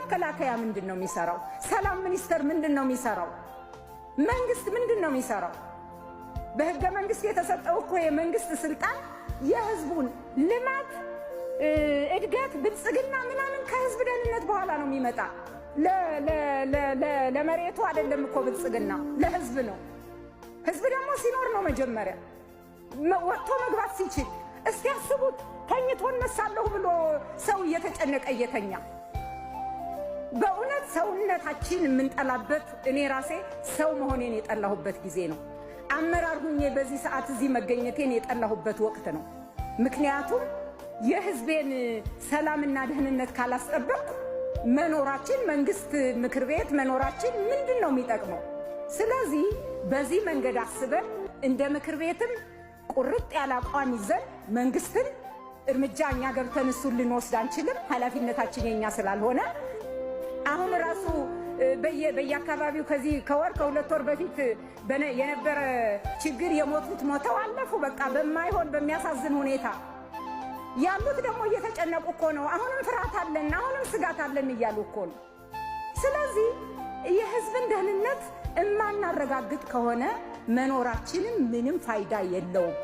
መከላከያ ምንድነው የሚሰራው? ሰላም ሚኒስተር ምንድነው የሚሰራው? መንግስት ምንድነው የሚሰራው? በህገ መንግስት የተሰጠው እኮ የመንግስት ስልጣን የህዝቡን ልማት እድገት ብልጽግና ምናምን ከህዝብ ደህንነት በኋላ ነው የሚመጣ። ለመሬቱ አይደለም እኮ ብልጽግና ለህዝብ ነው። ህዝብ ደግሞ ሲኖር ነው መጀመሪያ ወጥቶ መግባት ሲችል። እስቲ ያስቡት ተኝቶ እነሳለሁ ብሎ ሰው እየተጨነቀ እየተኛ በእውነት ሰውነታችን የምንጠላበት እኔ ራሴ ሰው መሆኔን የጠላሁበት ጊዜ ነው። አመራር ሁኜ በዚህ ሰዓት እዚህ መገኘቴን የጠላሁበት ወቅት ነው። ምክንያቱም የህዝቤን ሰላምና ደህንነት ካላስጠበቅ መኖራችን መንግስት ምክር ቤት መኖራችን ምንድነው የሚጠቅመው? ስለዚህ በዚህ መንገድ አስበን እንደ ምክር ቤትም ቁርጥ ያለ አቋም ይዘን መንግስትን እርምጃ እኛ ገብተን እሱን ልንወስድ አንችልም። ኃላፊነታችን የኛ ስላልሆነ አሁን ራሱ በየአካባቢው ከዚህ ከወር ከሁለት ወር በፊት የነበረ ችግር የሞቱት ሞተው አለፉ። በቃ በማይሆን በሚያሳዝን ሁኔታ ያሉት ደግሞ እየተጨነቁ እኮ ነው። አሁንም ፍርሃት አለን፣ አሁንም ስጋት አለን እያሉ እኮ ነው። ስለዚህ የህዝብን ደህንነት እማናረጋግጥ ከሆነ መኖራችንም ምንም ፋይዳ የለውም።